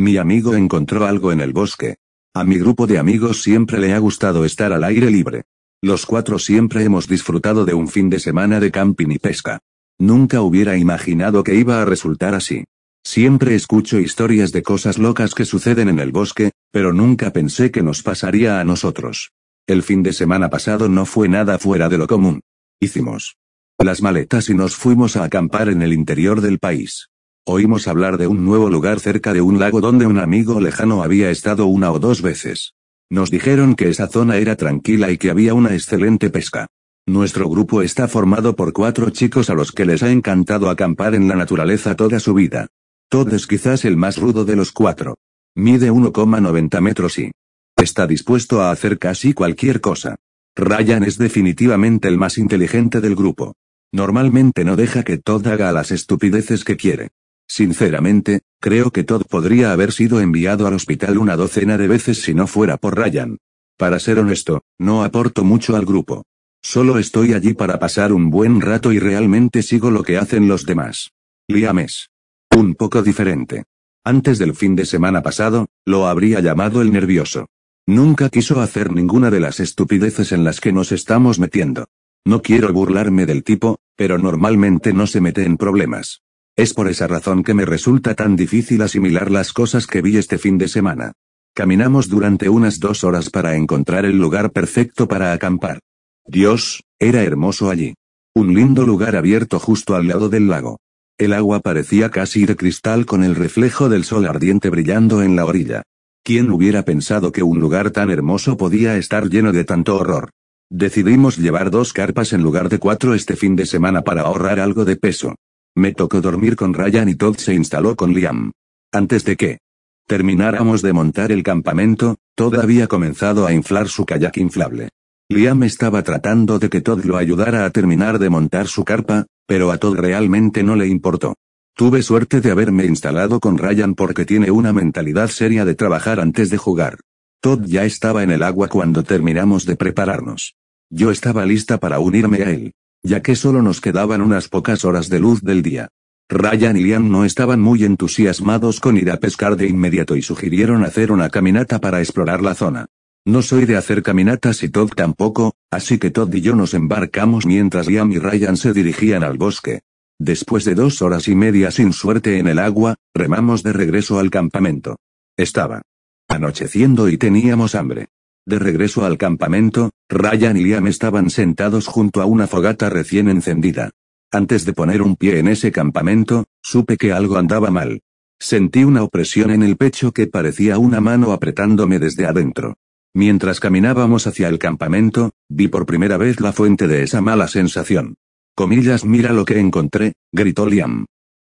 Mi amigo encontró algo en el bosque. A mi grupo de amigos siempre le ha gustado estar al aire libre. Los cuatro siempre hemos disfrutado de un fin de semana de camping y pesca. Nunca hubiera imaginado que iba a resultar así. Siempre escucho historias de cosas locas que suceden en el bosque, pero nunca pensé que nos pasaría a nosotros. El fin de semana pasado no fue nada fuera de lo común. Hicimos las maletas y nos fuimos a acampar en el interior del país. Oímos hablar de un nuevo lugar cerca de un lago donde un amigo lejano había estado 1 o 2 veces. Nos dijeron que esa zona era tranquila y que había una excelente pesca. Nuestro grupo está formado por 4 chicos a los que les ha encantado acampar en la naturaleza toda su vida. Todd es quizás el más rudo de los 4. Mide 1,90 metros y está dispuesto a hacer casi cualquier cosa. Ryan es definitivamente el más inteligente del grupo. Normalmente no deja que Todd haga las estupideces que quiere. Sinceramente, creo que Todd podría haber sido enviado al hospital 1 docena de veces si no fuera por Ryan. Para ser honesto, no aporto mucho al grupo. Solo estoy allí para pasar un buen rato y realmente sigo lo que hacen los demás. Liam es un poco diferente. Antes del fin de semana pasado, lo habría llamado el nervioso. Nunca quiso hacer ninguna de las estupideces en las que nos estamos metiendo. No quiero burlarme del tipo, pero normalmente no se mete en problemas. Es por esa razón que me resulta tan difícil asimilar las cosas que vi este fin de semana. Caminamos durante unas 2 horas para encontrar el lugar perfecto para acampar. Dios, era hermoso allí. Un lindo lugar abierto justo al lado del lago. El agua parecía casi de cristal con el reflejo del sol ardiente brillando en la orilla. ¿Quién hubiera pensado que un lugar tan hermoso podía estar lleno de tanto horror? Decidimos llevar 2 carpas en lugar de 4 este fin de semana para ahorrar algo de peso. Me tocó dormir con Ryan y Todd se instaló con Liam. Antes de que termináramos de montar el campamento, Todd había comenzado a inflar su kayak inflable. Liam estaba tratando de que Todd lo ayudara a terminar de montar su carpa, pero a Todd realmente no le importó. Tuve suerte de haberme instalado con Ryan porque tiene una mentalidad seria de trabajar antes de jugar. Todd ya estaba en el agua cuando terminamos de prepararnos. Yo estaba lista para unirme a él, ya que solo nos quedaban unas pocas horas de luz del día. Ryan y Liam no estaban muy entusiasmados con ir a pescar de inmediato y sugirieron hacer una caminata para explorar la zona. No soy de hacer caminatas y Todd tampoco, así que Todd y yo nos embarcamos mientras Liam y Ryan se dirigían al bosque. Después de 2 horas y media sin suerte en el agua, remamos de regreso al campamento. Estaba anocheciendo y teníamos hambre. De regreso al campamento, Ryan y Liam estaban sentados junto a una fogata recién encendida. Antes de poner un pie en ese campamento, supe que algo andaba mal. Sentí una opresión en el pecho que parecía una mano apretándome desde adentro. Mientras caminábamos hacia el campamento, vi por primera vez la fuente de esa mala sensación. Comillas, mira lo que encontré, gritó Liam.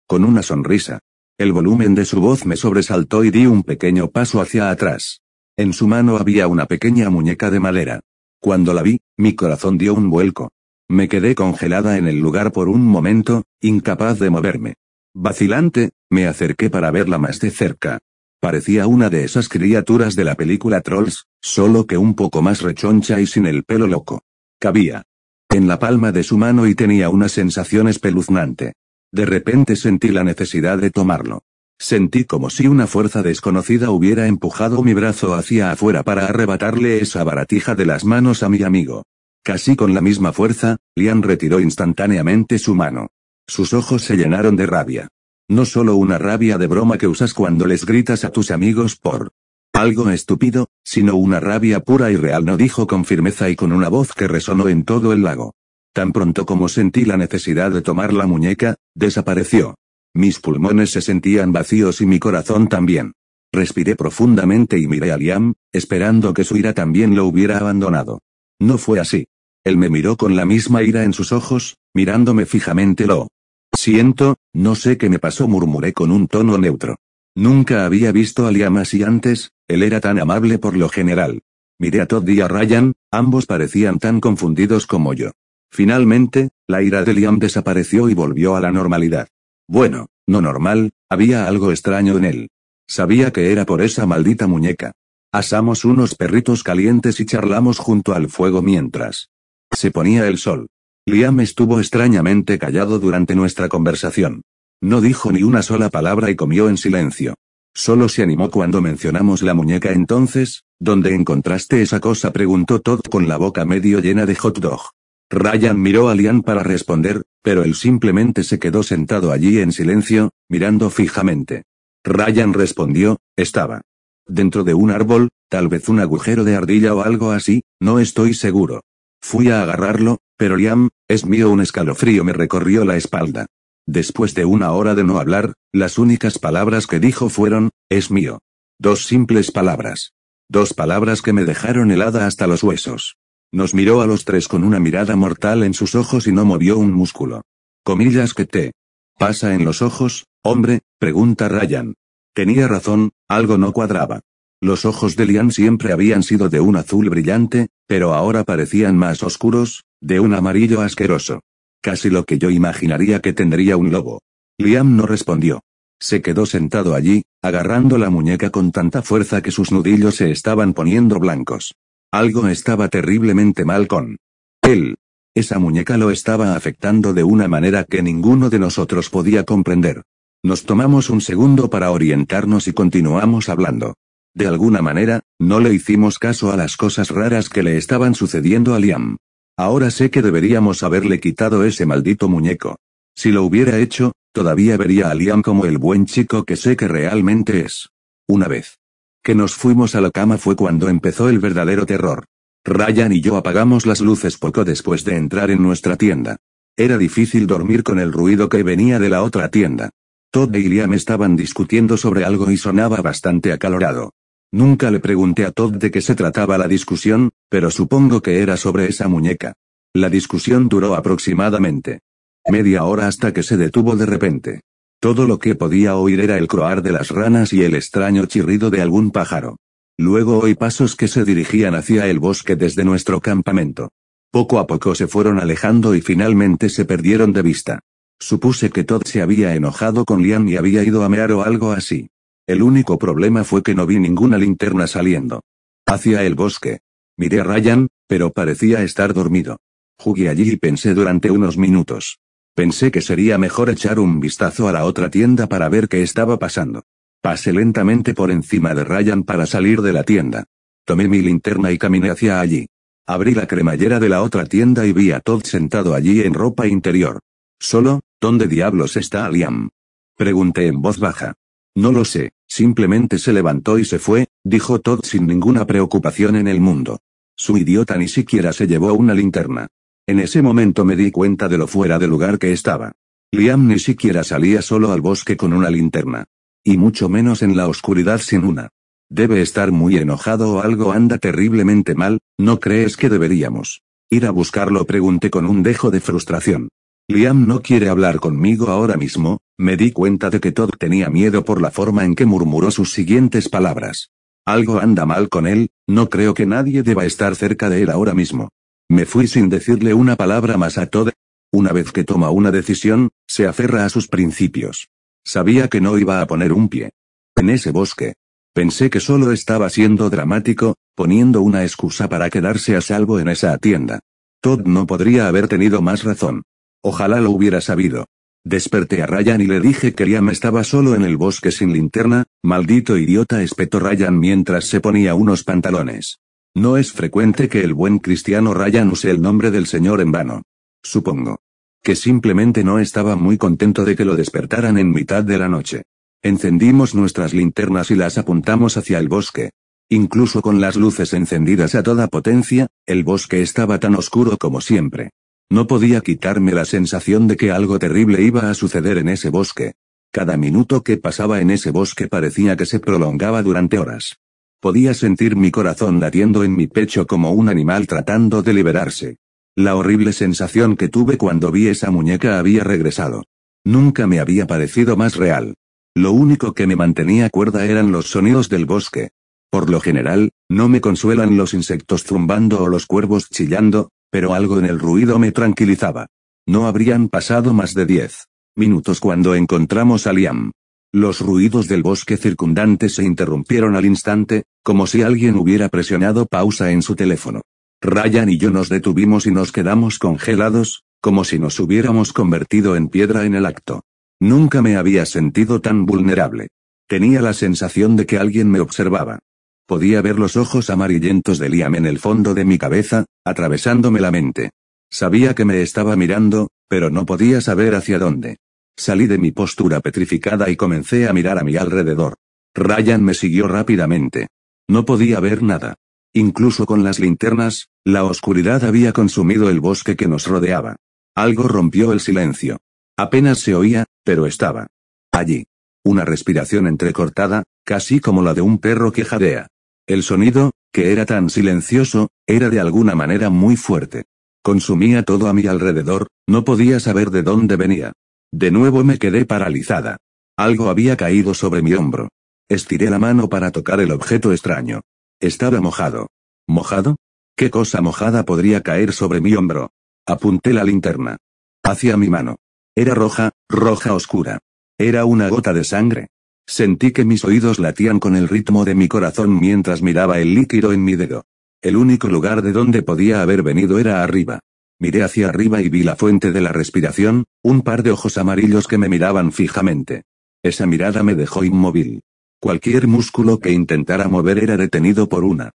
Con una sonrisa. El volumen de su voz me sobresaltó y di un pequeño paso hacia atrás. En su mano había una pequeña muñeca de madera. Cuando la vi, mi corazón dio un vuelco. Me quedé congelada en el lugar por un momento, incapaz de moverme. Vacilante, me acerqué para verla más de cerca. Parecía una de esas criaturas de la película Trolls, solo que un poco más rechoncha y sin el pelo loco. Cabía en la palma de su mano y tenía una sensación espeluznante. De repente sentí la necesidad de tomarlo. Sentí como si una fuerza desconocida hubiera empujado mi brazo hacia afuera para arrebatarle esa baratija de las manos a mi amigo. Casi con la misma fuerza, Liam retiró instantáneamente su mano. Sus ojos se llenaron de rabia. No solo una rabia de broma que usas cuando les gritas a tus amigos por algo estúpido, sino una rabia pura y real, no dijo con firmeza y con una voz que resonó en todo el lago. Tan pronto como sentí la necesidad de tomar la muñeca, desapareció. Mis pulmones se sentían vacíos y mi corazón también. Respiré profundamente y miré a Liam, esperando que su ira también lo hubiera abandonado. No fue así. Él me miró con la misma ira en sus ojos, mirándome fijamente. Lo siento, no sé qué me pasó, murmuré con un tono neutro. Nunca había visto a Liam así antes, él era tan amable por lo general. Miré a Todd y a Ryan, ambos parecían tan confundidos como yo. Finalmente, la ira de Liam desapareció y volvió a la normalidad. Bueno, no normal, había algo extraño en él. Sabía que era por esa maldita muñeca. Asamos unos perritos calientes y charlamos junto al fuego mientras se ponía el sol. Liam estuvo extrañamente callado durante nuestra conversación. No dijo ni una sola palabra y comió en silencio. Solo se animó cuando mencionamos la muñeca. Entonces, ¿dónde encontraste esa cosa?, preguntó Todd con la boca medio llena de hot dog. Ryan miró a Liam para responder, pero él simplemente se quedó sentado allí en silencio, mirando fijamente. Ryan respondió, estaba dentro de un árbol, tal vez un agujero de ardilla o algo así, no estoy seguro. Fui a agarrarlo, pero Liam, es mío. Un escalofrío me recorrió la espalda. Después de una hora de no hablar, las únicas palabras que dijo fueron, es mío. 2 simples palabras. 2 palabras que me dejaron helada hasta los huesos. Nos miró a los 3 con una mirada mortal en sus ojos y no movió un músculo. ¿Comillas qué te pasa en los ojos, hombre?, pregunta Ryan. Tenía razón, algo no cuadraba. Los ojos de Liam siempre habían sido de un azul brillante, pero ahora parecían más oscuros, de un amarillo asqueroso. Casi lo que yo imaginaría que tendría un lobo. Liam no respondió. Se quedó sentado allí, agarrando la muñeca con tanta fuerza que sus nudillos se estaban poniendo blancos. Algo estaba terriblemente mal con él. Esa muñeca lo estaba afectando de una manera que ninguno de nosotros podía comprender. Nos tomamos un segundo para orientarnos y continuamos hablando. De alguna manera, no le hicimos caso a las cosas raras que le estaban sucediendo a Liam. Ahora sé que deberíamos haberle quitado ese maldito muñeco. Si lo hubiera hecho, todavía vería a Liam como el buen chico que sé que realmente es. Una vez que nos fuimos a la cama fue cuando empezó el verdadero terror. Ryan y yo apagamos las luces poco después de entrar en nuestra tienda. Era difícil dormir con el ruido que venía de la otra tienda. Todd y Liam estaban discutiendo sobre algo y sonaba bastante acalorado. Nunca le pregunté a Todd de qué se trataba la discusión, pero supongo que era sobre esa muñeca. La discusión duró aproximadamente media hora hasta que se detuvo de repente. Todo lo que podía oír era el croar de las ranas y el extraño chirrido de algún pájaro. Luego oí pasos que se dirigían hacia el bosque desde nuestro campamento. Poco a poco se fueron alejando y finalmente se perdieron de vista. Supuse que Todd se había enojado con Liam y había ido a mear o algo así. El único problema fue que no vi ninguna linterna saliendo hacia el bosque. Miré a Ryan, pero parecía estar dormido. Jugué allí y pensé durante unos minutos. Pensé que sería mejor echar un vistazo a la otra tienda para ver qué estaba pasando. Pasé lentamente por encima de Ryan para salir de la tienda. Tomé mi linterna y caminé hacia allí. Abrí la cremallera de la otra tienda y vi a Todd sentado allí en ropa interior. ¿Solo? ¿Dónde diablos está Liam?, pregunté en voz baja. No lo sé, simplemente se levantó y se fue, dijo Todd sin ninguna preocupación en el mundo. Su idiota ni siquiera se llevó una linterna. En ese momento me di cuenta de lo fuera de lugar que estaba. Liam ni siquiera salía solo al bosque con una linterna. Y mucho menos en la oscuridad sin una. Debe estar muy enojado o algo anda terriblemente mal, ¿no crees que deberíamos ir a buscarlo?, pregunté con un dejo de frustración. Liam no quiere hablar conmigo ahora mismo. Me di cuenta de que Todd tenía miedo por la forma en que murmuró sus siguientes palabras. Algo anda mal con él, no creo que nadie deba estar cerca de él ahora mismo. Me fui sin decirle una palabra más a Todd. Una vez que toma una decisión, se aferra a sus principios. Sabía que no iba a poner un pie en ese bosque. Pensé que solo estaba siendo dramático, poniendo una excusa para quedarse a salvo en esa tienda. Todd no podría haber tenido más razón. Ojalá lo hubiera sabido. Desperté a Ryan y le dije que Liam estaba solo en el bosque sin linterna. Maldito idiota, espetó Ryan mientras se ponía unos pantalones. No es frecuente que el buen cristiano Ryan use el nombre del Señor en vano. Supongo que simplemente no estaba muy contento de que lo despertaran en mitad de la noche. Encendimos nuestras linternas y las apuntamos hacia el bosque. Incluso con las luces encendidas a toda potencia, el bosque estaba tan oscuro como siempre. No podía quitarme la sensación de que algo terrible iba a suceder en ese bosque. Cada minuto que pasaba en ese bosque parecía que se prolongaba durante horas. Podía sentir mi corazón latiendo en mi pecho como un animal tratando de liberarse. La horrible sensación que tuve cuando vi esa muñeca había regresado. Nunca me había parecido más real. Lo único que me mantenía cuerda eran los sonidos del bosque. Por lo general, no me consuelan los insectos zumbando o los cuervos chillando, pero algo en el ruido me tranquilizaba. No habrían pasado más de 10 minutos cuando encontramos a Liam. Los ruidos del bosque circundante se interrumpieron al instante, como si alguien hubiera presionado pausa en su teléfono. Ryan y yo nos detuvimos y nos quedamos congelados, como si nos hubiéramos convertido en piedra en el acto. Nunca me había sentido tan vulnerable. Tenía la sensación de que alguien me observaba. Podía ver los ojos amarillentos de Liam en el fondo de mi cabeza, atravesándome la mente. Sabía que me estaba mirando, pero no podía saber hacia dónde. Salí de mi postura petrificada y comencé a mirar a mi alrededor. Ryan me siguió rápidamente. No podía ver nada. Incluso con las linternas, la oscuridad había consumido el bosque que nos rodeaba. Algo rompió el silencio. Apenas se oía, pero estaba allí. Una respiración entrecortada, casi como la de un perro que jadea. El sonido, que era tan silencioso, era de alguna manera muy fuerte. Consumía todo a mi alrededor, no podía saber de dónde venía. De nuevo me quedé paralizada. Algo había caído sobre mi hombro. Estiré la mano para tocar el objeto extraño. Estaba mojado. ¿Mojado? ¿Qué cosa mojada podría caer sobre mi hombro? Apunté la linterna hacia mi mano. Era roja, roja oscura. Era una gota de sangre. Sentí que mis oídos latían con el ritmo de mi corazón mientras miraba el líquido en mi dedo. El único lugar de donde podía haber venido era arriba. Miré hacia arriba y vi la fuente de la respiración, un par de ojos amarillos que me miraban fijamente. Esa mirada me dejó inmóvil. Cualquier músculo que intentara mover era detenido por una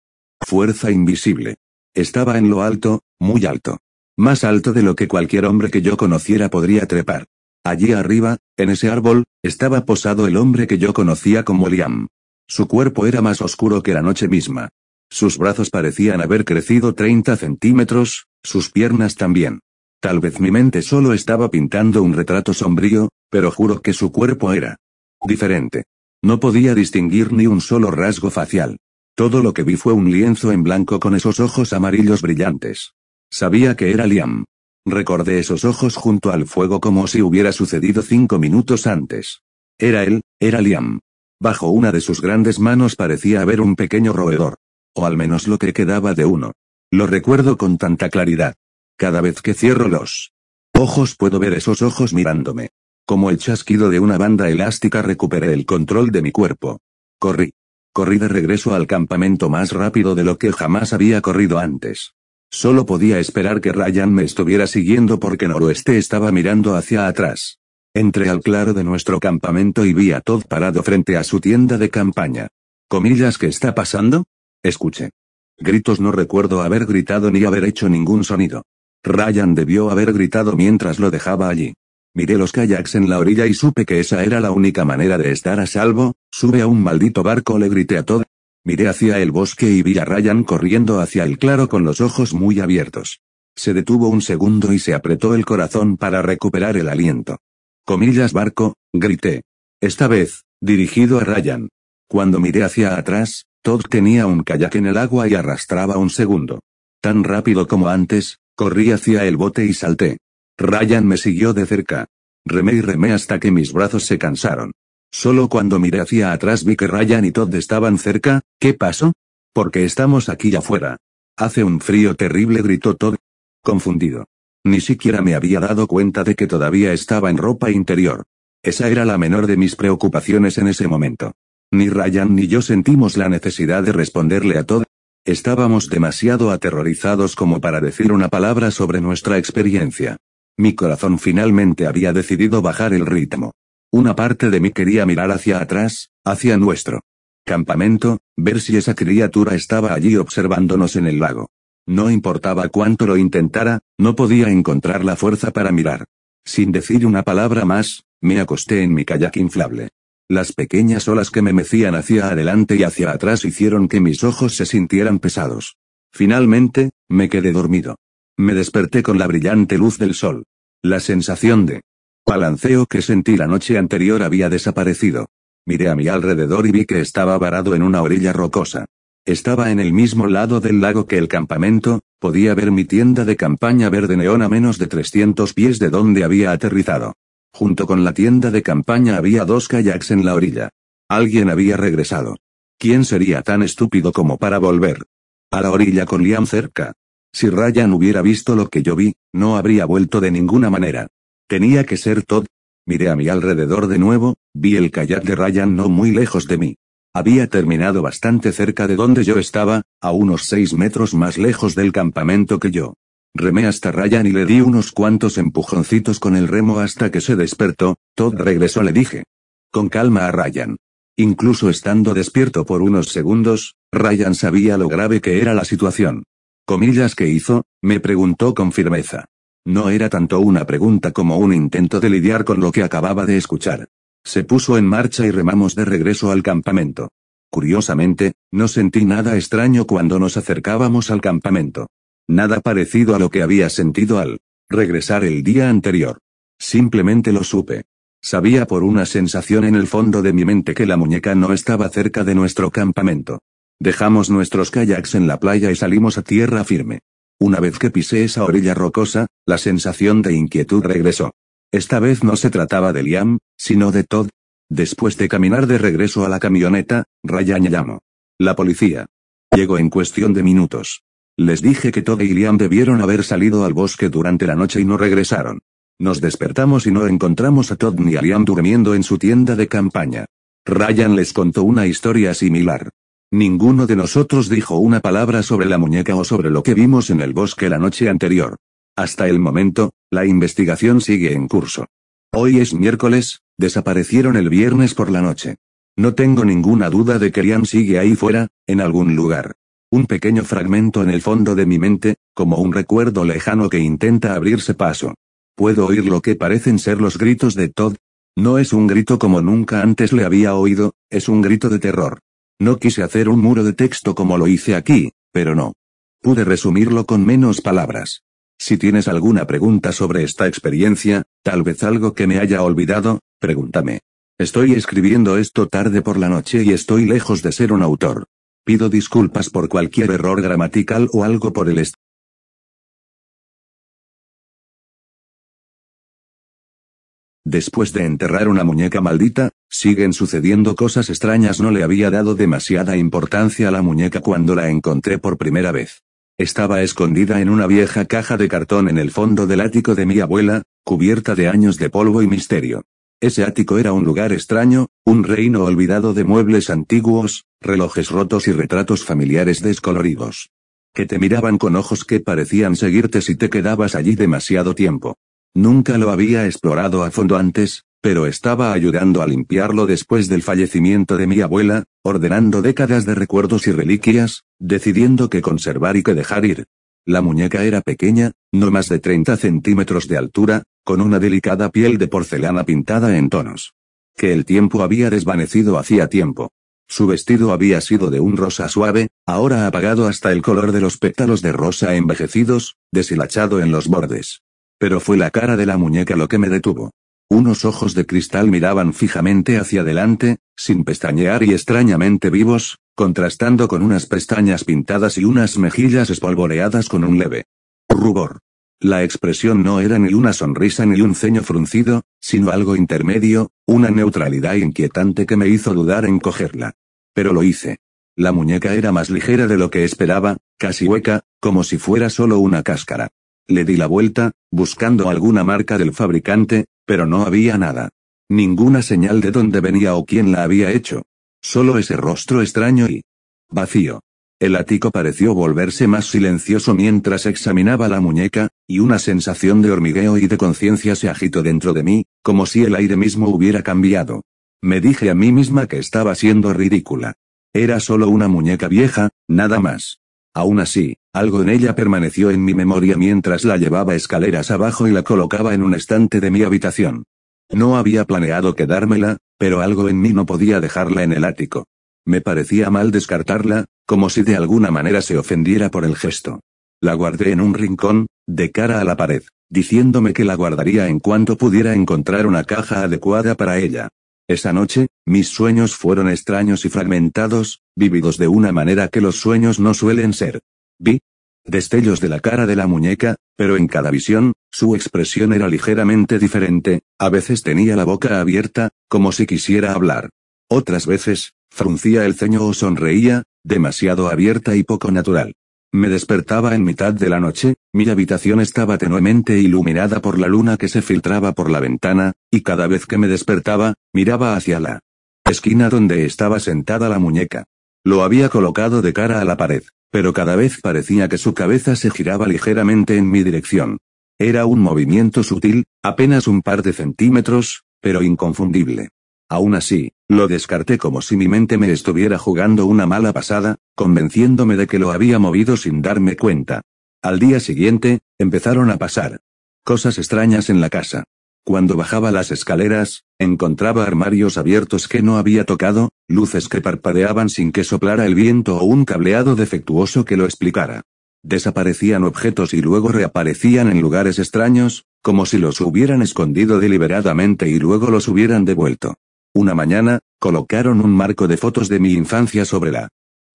fuerza invisible. Estaba en lo alto, muy alto. Más alto de lo que cualquier hombre que yo conociera podría trepar. Allí arriba, en ese árbol, estaba posado el hombre que yo conocía como Liam. Su cuerpo era más oscuro que la noche misma. Sus brazos parecían haber crecido 30 centímetros, sus piernas también. Tal vez mi mente solo estaba pintando un retrato sombrío, pero juro que su cuerpo era diferente. No podía distinguir ni un solo rasgo facial. Todo lo que vi fue un lienzo en blanco con esos ojos amarillos brillantes. Sabía que era Liam. Recordé esos ojos junto al fuego como si hubiera sucedido 5 minutos antes. Era él, era Liam. Bajo una de sus grandes manos parecía haber un pequeño roedor. O al menos lo que quedaba de uno. Lo recuerdo con tanta claridad. Cada vez que cierro los ojos puedo ver esos ojos mirándome. Como el chasquido de una banda elástica recuperé el control de mi cuerpo. Corrí. Corrí de regreso al campamento más rápido de lo que jamás había corrido antes. Solo podía esperar que Ryan me estuviera siguiendo porque Noroeste estaba mirando hacia atrás. Entré al claro de nuestro campamento y vi a Todd parado frente a su tienda de campaña. ¿Comillas qué está pasando? Escuché. Gritos no recuerdo haber gritado ni haber hecho ningún sonido. Ryan debió haber gritado mientras lo dejaba allí. Miré los kayaks en la orilla y supe que esa era la única manera de estar a salvo. Sube a un maldito barco, le grité a Todd. Miré hacia el bosque y vi a Ryan corriendo hacia el claro con los ojos muy abiertos. Se detuvo un segundo y se apretó el corazón para recuperar el aliento. Comillas barco, grité. Esta vez, dirigido a Ryan. Cuando miré hacia atrás, Todd tenía un kayak en el agua y arrastraba un segundo. Tan rápido como antes, corrí hacia el bote y salté. Ryan me siguió de cerca. Remé y remé hasta que mis brazos se cansaron. Solo cuando miré hacia atrás vi que Ryan y Todd estaban cerca. ¿Qué pasó? Porque estamos aquí afuera. Hace un frío terrible, gritó Todd. Confundido. Ni siquiera me había dado cuenta de que todavía estaba en ropa interior. Esa era la menor de mis preocupaciones en ese momento. Ni Ryan ni yo sentimos la necesidad de responderle a Todd. Estábamos demasiado aterrorizados como para decir una palabra sobre nuestra experiencia. Mi corazón finalmente había decidido bajar el ritmo. Una parte de mí quería mirar hacia atrás, hacia nuestro campamento, ver si esa criatura estaba allí observándonos en el lago. No importaba cuánto lo intentara, no podía encontrar la fuerza para mirar. Sin decir una palabra más, me acosté en mi kayak inflable. Las pequeñas olas que me mecían hacia adelante y hacia atrás hicieron que mis ojos se sintieran pesados. Finalmente, me quedé dormido. Me desperté con la brillante luz del sol. La sensación de balanceo que sentí la noche anterior había desaparecido. Miré a mi alrededor y vi que estaba varado en una orilla rocosa. Estaba en el mismo lado del lago que el campamento, podía ver mi tienda de campaña verde neón a menos de 300 pies de donde había aterrizado. Junto con la tienda de campaña había 2 kayaks en la orilla. Alguien había regresado. ¿Quién sería tan estúpido como para volver a la orilla con Liam cerca? Si Ryan hubiera visto lo que yo vi, no habría vuelto de ninguna manera. Tenía que ser Todd. Miré a mi alrededor de nuevo, vi el kayak de Ryan no muy lejos de mí. Había terminado bastante cerca de donde yo estaba, a unos 6 metros más lejos del campamento que yo. Remé hasta Ryan y le di unos cuantos empujoncitos con el remo hasta que se despertó. Todd regresó, le dije. Con calma a Ryan. Incluso estando despierto por unos segundos, Ryan sabía lo grave que era la situación. ¿Comillas qué hizo?, me preguntó con firmeza. No era tanto una pregunta como un intento de lidiar con lo que acababa de escuchar. Se puso en marcha y remamos de regreso al campamento. Curiosamente, no sentí nada extraño cuando nos acercábamos al campamento. Nada parecido a lo que había sentido al regresar el día anterior. Simplemente lo supe. Sabía por una sensación en el fondo de mi mente que la muñeca no estaba cerca de nuestro campamento. Dejamos nuestros kayaks en la playa y salimos a tierra firme. Una vez que pisé esa orilla rocosa, la sensación de inquietud regresó. Esta vez no se trataba de Liam, sino de Todd. Después de caminar de regreso a la camioneta, Ryan llamó. La policía. Llegó en cuestión de minutos. Les dije que Todd y Liam debieron haber salido al bosque durante la noche y no regresaron. Nos despertamos y no encontramos a Todd ni a Liam durmiendo en su tienda de campaña. Ryan les contó una historia similar. Ninguno de nosotros dijo una palabra sobre la muñeca o sobre lo que vimos en el bosque la noche anterior. Hasta el momento, la investigación sigue en curso. Hoy es miércoles, desaparecieron el viernes por la noche. No tengo ninguna duda de que Liam sigue ahí fuera, en algún lugar. Un pequeño fragmento en el fondo de mi mente, como un recuerdo lejano que intenta abrirse paso. Puedo oír lo que parecen ser los gritos de Todd. No es un grito como nunca antes le había oído, es un grito de terror. No quise hacer un muro de texto como lo hice aquí, pero no. Pude resumirlo con menos palabras. Si tienes alguna pregunta sobre esta experiencia, tal vez algo que me haya olvidado, pregúntame. Estoy escribiendo esto tarde por la noche y estoy lejos de ser un autor. Pido disculpas por cualquier error gramatical o algo por el estilo. Después de enterrar una muñeca maldita, siguen sucediendo cosas extrañas. No le había dado demasiada importancia a la muñeca cuando la encontré por primera vez. Estaba escondida en una vieja caja de cartón en el fondo del ático de mi abuela, cubierta de años de polvo y misterio. Ese ático era un lugar extraño, un reino olvidado de muebles antiguos, relojes rotos y retratos familiares descoloridos. Que te miraban con ojos que parecían seguirte si te quedabas allí demasiado tiempo. Nunca lo había explorado a fondo antes, pero estaba ayudando a limpiarlo después del fallecimiento de mi abuela, ordenando décadas de recuerdos y reliquias, decidiendo qué conservar y qué dejar ir. La muñeca era pequeña, no más de 30 centímetros de altura, con una delicada piel de porcelana pintada en tonos. Que el tiempo había desvanecido hacía tiempo. Su vestido había sido de un rosa suave, ahora apagado hasta el color de los pétalos de rosa envejecidos, deshilachado en los bordes. Pero fue la cara de la muñeca lo que me detuvo. Unos ojos de cristal miraban fijamente hacia adelante, sin pestañear y extrañamente vivos, contrastando con unas pestañas pintadas y unas mejillas espolvoreadas con un leve rubor. La expresión no era ni una sonrisa ni un ceño fruncido, sino algo intermedio, una neutralidad inquietante que me hizo dudar en cogerla. Pero lo hice. La muñeca era más ligera de lo que esperaba, casi hueca, como si fuera solo una cáscara. Le di la vuelta, buscando alguna marca del fabricante, pero no había nada. Ninguna señal de dónde venía o quién la había hecho. Solo ese rostro extraño y vacío. El ático pareció volverse más silencioso mientras examinaba la muñeca, y una sensación de hormigueo y de conciencia se agitó dentro de mí, como si el aire mismo hubiera cambiado. Me dije a mí misma que estaba siendo ridícula. Era solo una muñeca vieja, nada más. Aún así, algo en ella permaneció en mi memoria mientras la llevaba escaleras abajo y la colocaba en un estante de mi habitación. No había planeado quedármela, pero algo en mí no podía dejarla en el ático. Me parecía mal descartarla, como si de alguna manera se ofendiera por el gesto. La guardé en un rincón, de cara a la pared, diciéndome que la guardaría en cuanto pudiera encontrar una caja adecuada para ella. Esa noche, mis sueños fueron extraños y fragmentados, vívidos de una manera que los sueños no suelen ser. Vi destellos de la cara de la muñeca, pero en cada visión, su expresión era ligeramente diferente, a veces tenía la boca abierta, como si quisiera hablar. Otras veces, fruncía el ceño o sonreía, demasiado abierta y poco natural. Me despertaba en mitad de la noche, mi habitación estaba tenuemente iluminada por la luna que se filtraba por la ventana, y cada vez que me despertaba, miraba hacia la esquina donde estaba sentada la muñeca. Lo había colocado de cara a la pared, pero cada vez parecía que su cabeza se giraba ligeramente en mi dirección. Era un movimiento sutil, apenas un par de centímetros, pero inconfundible. Aún así, Lo descarté como si mi mente me estuviera jugando una mala pasada, convenciéndome de que lo había movido sin darme cuenta. Al día siguiente, empezaron a pasar cosas extrañas en la casa. Cuando bajaba las escaleras, encontraba armarios abiertos que no había tocado, luces que parpadeaban sin que soplara el viento o un cableado defectuoso que lo explicara. Desaparecían objetos y luego reaparecían en lugares extraños, como si los hubieran escondido deliberadamente y luego los hubieran devuelto. Una mañana, colocaron un marco de fotos de mi infancia sobre la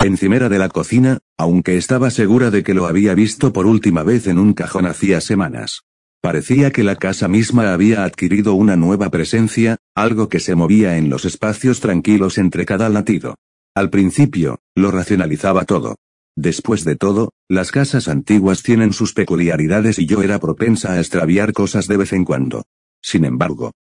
encimera de la cocina, aunque estaba segura de que lo había visto por última vez en un cajón hacía semanas. Parecía que la casa misma había adquirido una nueva presencia, algo que se movía en los espacios tranquilos entre cada latido. Al principio, lo racionalizaba todo. Después de todo, las casas antiguas tienen sus peculiaridades y yo era propensa a extraviar cosas de vez en cuando. Sin embargo,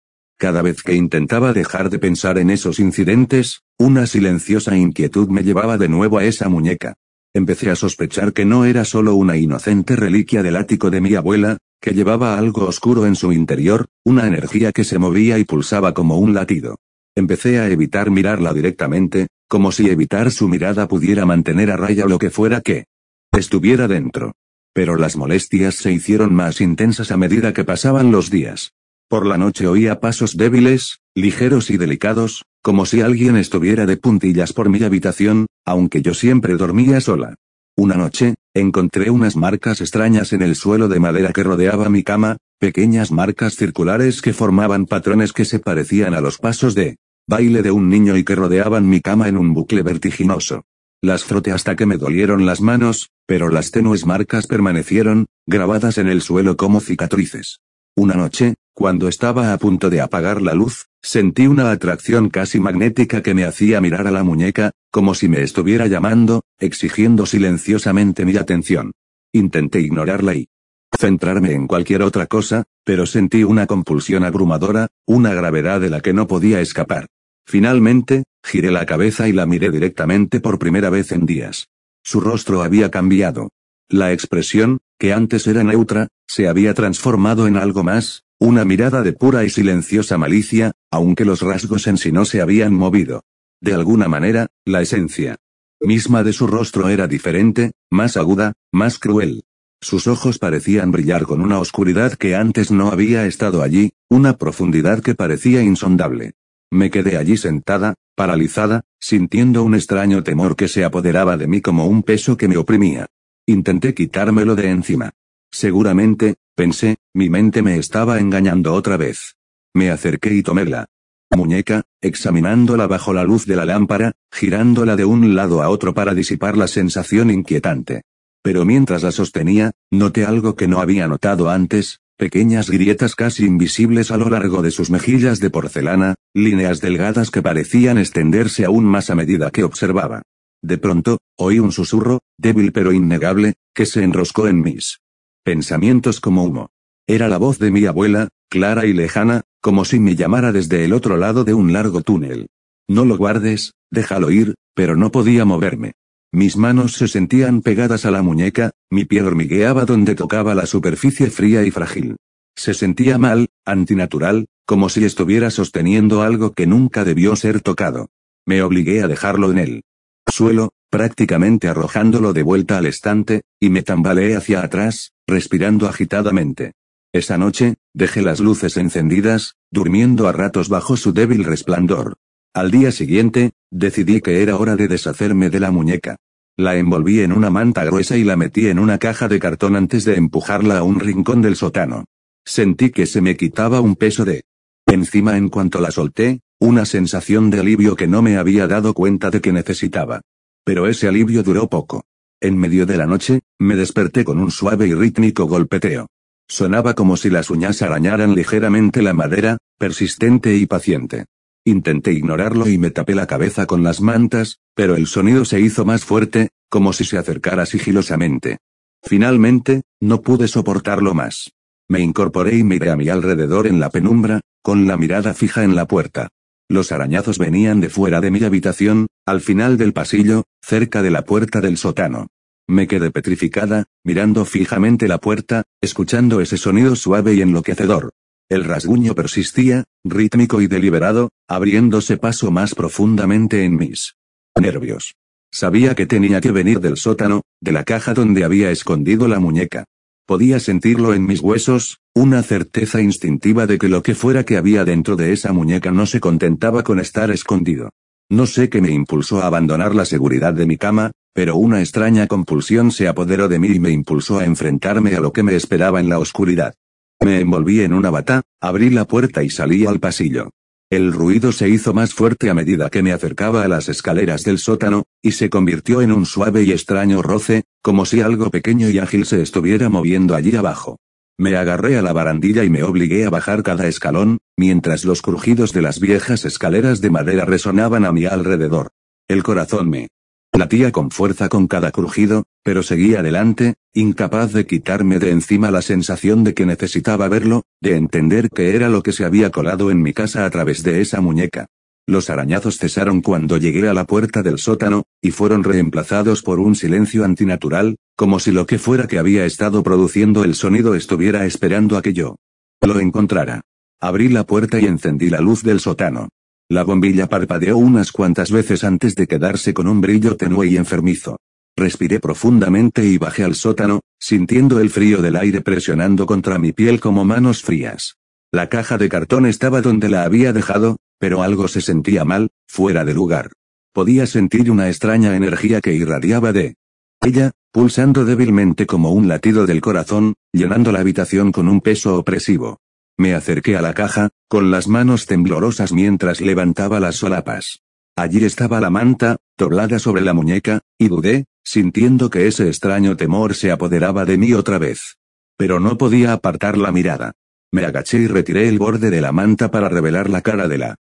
cada vez que intentaba dejar de pensar en esos incidentes, una silenciosa inquietud me llevaba de nuevo a esa muñeca. Empecé a sospechar que no era solo una inocente reliquia del ático de mi abuela, que llevaba algo oscuro en su interior, una energía que se movía y pulsaba como un latido. Empecé a evitar mirarla directamente, como si evitar su mirada pudiera mantener a raya lo que fuera que estuviera dentro. Pero las molestias se hicieron más intensas a medida que pasaban los días. Por la noche oía pasos débiles, ligeros y delicados, como si alguien estuviera de puntillas por mi habitación, aunque yo siempre dormía sola. Una noche, encontré unas marcas extrañas en el suelo de madera que rodeaba mi cama, pequeñas marcas circulares que formaban patrones que se parecían a los pasos de baile de un niño y que rodeaban mi cama en un bucle vertiginoso. Las froté hasta que me dolieron las manos, pero las tenues marcas permanecieron, grabadas en el suelo como cicatrices. Una noche, cuando estaba a punto de apagar la luz, sentí una atracción casi magnética que me hacía mirar a la muñeca, como si me estuviera llamando, exigiendo silenciosamente mi atención. Intenté ignorarla y centrarme en cualquier otra cosa, pero sentí una compulsión abrumadora, una gravedad de la que no podía escapar. Finalmente, giré la cabeza y la miré directamente por primera vez en días. Su rostro había cambiado. La expresión, que antes era neutra, se había transformado en algo más, una mirada de pura y silenciosa malicia, aunque los rasgos en sí no se habían movido. De alguna manera, la esencia misma de su rostro era diferente, más aguda, más cruel. Sus ojos parecían brillar con una oscuridad que antes no había estado allí, una profundidad que parecía insondable. Me quedé allí sentada, paralizada, sintiendo un extraño temor que se apoderaba de mí como un peso que me oprimía. Intenté quitármelo de encima. Seguramente, pensé, mi mente me estaba engañando otra vez. Me acerqué y tomé la muñeca, examinándola bajo la luz de la lámpara, girándola de un lado a otro para disipar la sensación inquietante. Pero mientras la sostenía, noté algo que no había notado antes, pequeñas grietas casi invisibles a lo largo de sus mejillas de porcelana, líneas delgadas que parecían extenderse aún más a medida que observaba. De pronto, oí un susurro, débil pero innegable, que se enroscó en mis pensamientos como humo. Era la voz de mi abuela, clara y lejana, como si me llamara desde el otro lado de un largo túnel. No lo guardes, déjalo ir, pero no podía moverme. Mis manos se sentían pegadas a la muñeca, mi pie hormigueaba donde tocaba la superficie fría y frágil. Se sentía mal, antinatural, como si estuviera sosteniendo algo que nunca debió ser tocado. Me obligué a dejarlo en el suelo, prácticamente arrojándolo de vuelta al estante, y me tambaleé hacia atrás, respirando agitadamente. Esa noche, dejé las luces encendidas, durmiendo a ratos bajo su débil resplandor. Al día siguiente, decidí que era hora de deshacerme de la muñeca. La envolví en una manta gruesa y la metí en una caja de cartón antes de empujarla a un rincón del sótano. Sentí que se me quitaba un peso de encima en cuanto la solté, una sensación de alivio que no me había dado cuenta de que necesitaba. Pero ese alivio duró poco. En medio de la noche, me desperté con un suave y rítmico golpeteo. Sonaba como si las uñas arañaran ligeramente la madera, persistente y paciente. Intenté ignorarlo y me tapé la cabeza con las mantas, pero el sonido se hizo más fuerte, como si se acercara sigilosamente. Finalmente, no pude soportarlo más. Me incorporé y miré a mi alrededor en la penumbra, con la mirada fija en la puerta. Los arañazos venían de fuera de mi habitación, al final del pasillo, cerca de la puerta del sótano. Me quedé petrificada, mirando fijamente la puerta, escuchando ese sonido suave y enloquecedor. El rasguño persistía, rítmico y deliberado, abriéndose paso más profundamente en mis nervios. Sabía que tenía que venir del sótano, de la caja donde había escondido la muñeca. Podía sentirlo en mis huesos, una certeza instintiva de que lo que fuera que había dentro de esa muñeca no se contentaba con estar escondido. No sé qué me impulsó a abandonar la seguridad de mi cama, pero una extraña compulsión se apoderó de mí y me impulsó a enfrentarme a lo que me esperaba en la oscuridad. Me envolví en una bata, abrí la puerta y salí al pasillo. El ruido se hizo más fuerte a medida que me acercaba a las escaleras del sótano, y se convirtió en un suave y extraño roce, como si algo pequeño y ágil se estuviera moviendo allí abajo. Me agarré a la barandilla y me obligué a bajar cada escalón, mientras los crujidos de las viejas escaleras de madera resonaban a mi alrededor. El corazón me latía con fuerza con cada crujido, pero seguí adelante, incapaz de quitarme de encima la sensación de que necesitaba verlo, de entender qué era lo que se había colado en mi casa a través de esa muñeca. Los arañazos cesaron cuando llegué a la puerta del sótano, y fueron reemplazados por un silencio antinatural, como si lo que fuera que había estado produciendo el sonido estuviera esperando a que yo lo encontrara. Abrí la puerta y encendí la luz del sótano. La bombilla parpadeó unas cuantas veces antes de quedarse con un brillo tenue y enfermizo. Respiré profundamente y bajé al sótano, sintiendo el frío del aire presionando contra mi piel como manos frías. La caja de cartón estaba donde la había dejado, pero algo se sentía mal, fuera de lugar. Podía sentir una extraña energía que irradiaba de ella, pulsando débilmente como un latido del corazón, llenando la habitación con un peso opresivo. Me acerqué a la caja, con las manos temblorosas mientras levantaba las solapas. Allí estaba la manta, doblada sobre la muñeca, y dudé, sintiendo que ese extraño temor se apoderaba de mí otra vez. Pero no podía apartar la mirada. Me agaché y retiré el borde de la manta para revelar la cara de la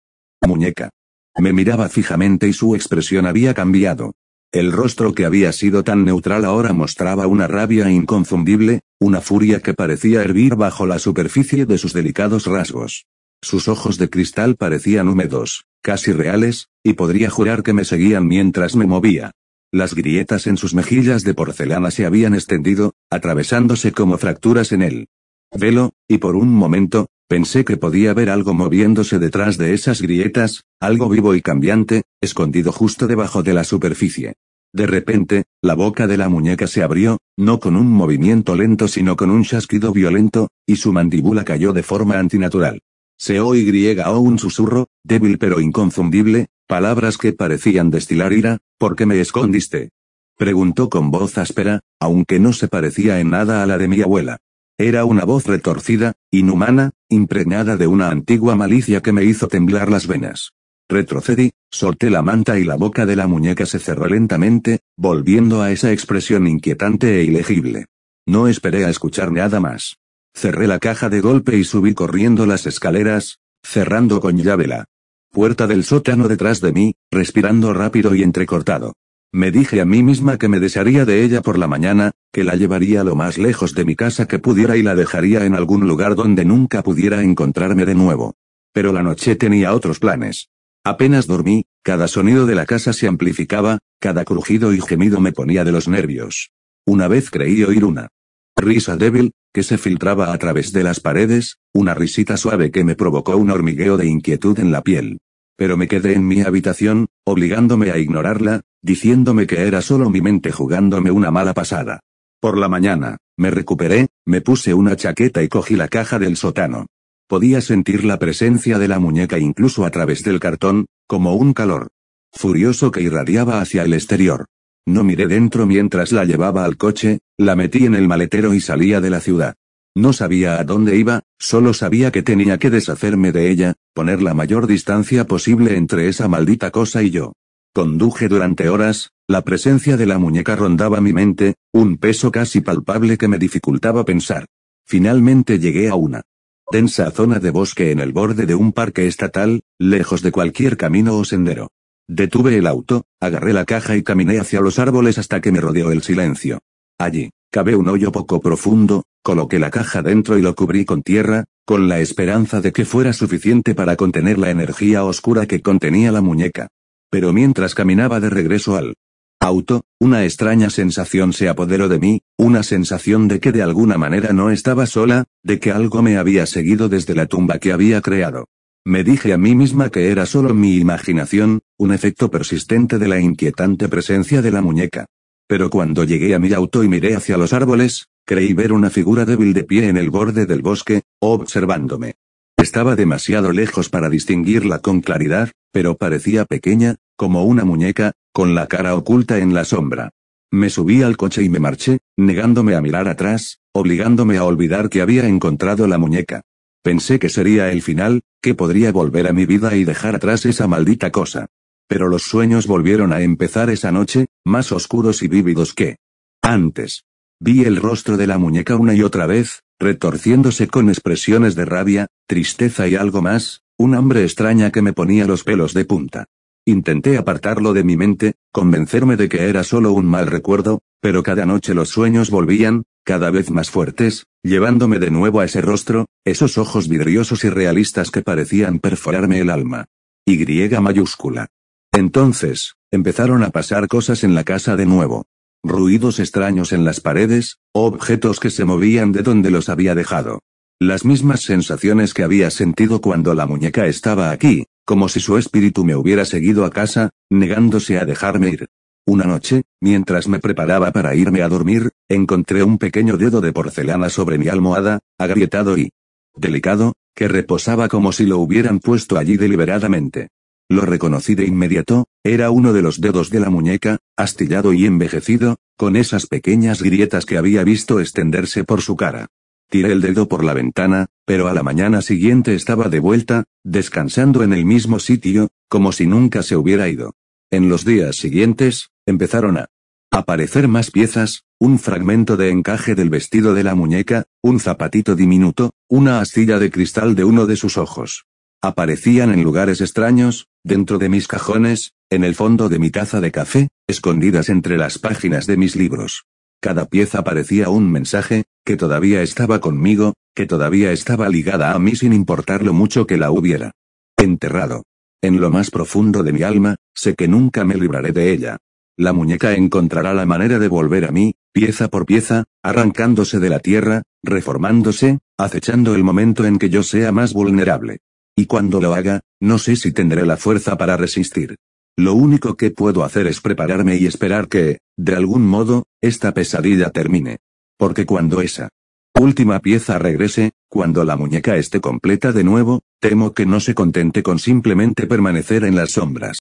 muñeca. Me miraba fijamente y su expresión había cambiado. El rostro que había sido tan neutral ahora mostraba una rabia inconfundible, una furia que parecía hervir bajo la superficie de sus delicados rasgos. Sus ojos de cristal parecían húmedos, casi reales, y podría jurar que me seguían mientras me movía. Las grietas en sus mejillas de porcelana se habían extendido, atravesándose como fracturas en el velo, y por un momento, pensé que podía ver algo moviéndose detrás de esas grietas, algo vivo y cambiante, escondido justo debajo de la superficie. De repente, la boca de la muñeca se abrió, no con un movimiento lento sino con un chasquido violento, y su mandíbula cayó de forma antinatural. Se oyó un susurro, débil pero inconfundible, palabras que parecían destilar ira. ¿Por qué me escondiste?, preguntó con voz áspera, aunque no se parecía en nada a la de mi abuela. Era una voz retorcida, inhumana, impregnada de una antigua malicia que me hizo temblar las venas. Retrocedí, solté la manta y la boca de la muñeca se cerró lentamente, volviendo a esa expresión inquietante e ilegible. No esperé a escuchar nada más. Cerré la caja de golpe y subí corriendo las escaleras, cerrando con llave la puerta del sótano detrás de mí, respirando rápido y entrecortado. Me dije a mí misma que me desharía de ella por la mañana, que la llevaría lo más lejos de mi casa que pudiera y la dejaría en algún lugar donde nunca pudiera encontrarme de nuevo. Pero la noche tenía otros planes. Apenas dormí, cada sonido de la casa se amplificaba, cada crujido y gemido me ponía de los nervios. Una vez creí oír una risa débil, que se filtraba a través de las paredes, una risita suave que me provocó un hormigueo de inquietud en la piel. Pero me quedé en mi habitación, obligándome a ignorarla, diciéndome que era solo mi mente jugándome una mala pasada. Por la mañana, me recuperé, me puse una chaqueta y cogí la caja del sótano. Podía sentir la presencia de la muñeca incluso a través del cartón, como un calor furioso que irradiaba hacia el exterior. No miré dentro mientras la llevaba al coche, la metí en el maletero y salía de la ciudad. No sabía a dónde iba, solo sabía que tenía que deshacerme de ella, poner la mayor distancia posible entre esa maldita cosa y yo. Conduje durante horas, la presencia de la muñeca rondaba mi mente, un peso casi palpable que me dificultaba pensar. Finalmente llegué a una densa zona de bosque en el borde de un parque estatal, lejos de cualquier camino o sendero. Detuve el auto, agarré la caja y caminé hacia los árboles hasta que me rodeó el silencio. Allí, cavé un hoyo poco profundo, coloqué la caja dentro y lo cubrí con tierra, con la esperanza de que fuera suficiente para contener la energía oscura que contenía la muñeca. Pero mientras caminaba de regreso al auto, una extraña sensación se apoderó de mí, Una sensación de que de alguna manera no estaba sola, de que algo me había seguido desde la tumba que había creado. Me dije a mí misma que era solo mi imaginación, un efecto persistente de la inquietante presencia de la muñeca. Pero cuando llegué a mi auto y miré hacia los árboles, creí ver una figura débil de pie en el borde del bosque, observándome. Estaba demasiado lejos para distinguirla con claridad, pero parecía pequeña, como una muñeca, con la cara oculta en la sombra. Me subí al coche y me marché, negándome a mirar atrás, obligándome a olvidar que había encontrado la muñeca. Pensé que sería el final, que podría volver a mi vida y dejar atrás esa maldita cosa. Pero los sueños volvieron a empezar esa noche, más oscuros y vívidos que antes. Vi el rostro de la muñeca una y otra vez, retorciéndose con expresiones de rabia, tristeza y algo más, un hambre extraña que me ponía los pelos de punta. Intenté apartarlo de mi mente, convencerme de que era solo un mal recuerdo, pero cada noche los sueños volvían, cada vez más fuertes, llevándome de nuevo a ese rostro, esos ojos vidriosos y realistas que parecían perforarme el alma. Y mayúscula. Entonces, empezaron a pasar cosas en la casa de nuevo. Ruidos extraños en las paredes, objetos que se movían de donde los había dejado. Las mismas sensaciones que había sentido cuando la muñeca estaba aquí, como si su espíritu me hubiera seguido a casa, negándose a dejarme ir. Una noche, mientras me preparaba para irme a dormir, encontré un pequeño dedo de porcelana sobre mi almohada, agrietado y delicado, que reposaba como si lo hubieran puesto allí deliberadamente. Lo reconocí de inmediato, era uno de los dedos de la muñeca, astillado y envejecido, con esas pequeñas grietas que había visto extenderse por su cara. Tiré el dedo por la ventana, pero a la mañana siguiente estaba de vuelta, descansando en el mismo sitio, como si nunca se hubiera ido. En los días siguientes, empezaron a aparecer más piezas, un fragmento de encaje del vestido de la muñeca, un zapatito diminuto, una astilla de cristal de uno de sus ojos. Aparecían en lugares extraños, dentro de mis cajones, en el fondo de mi taza de café, escondidas entre las páginas de mis libros. Cada pieza parecía un mensaje, que todavía estaba conmigo, que todavía estaba ligada a mí sin importar lo mucho que la hubiera enterrado. En lo más profundo de mi alma, sé que nunca me libraré de ella. La muñeca encontrará la manera de volver a mí, pieza por pieza, arrancándose de la tierra, reformándose, acechando el momento en que yo sea más vulnerable. Y cuando lo haga, no sé si tendré la fuerza para resistir. Lo único que puedo hacer es prepararme y esperar que, de algún modo, esta pesadilla termine. Porque cuando esa última pieza regrese, cuando la muñeca esté completa de nuevo, temo que no se contente con simplemente permanecer en las sombras.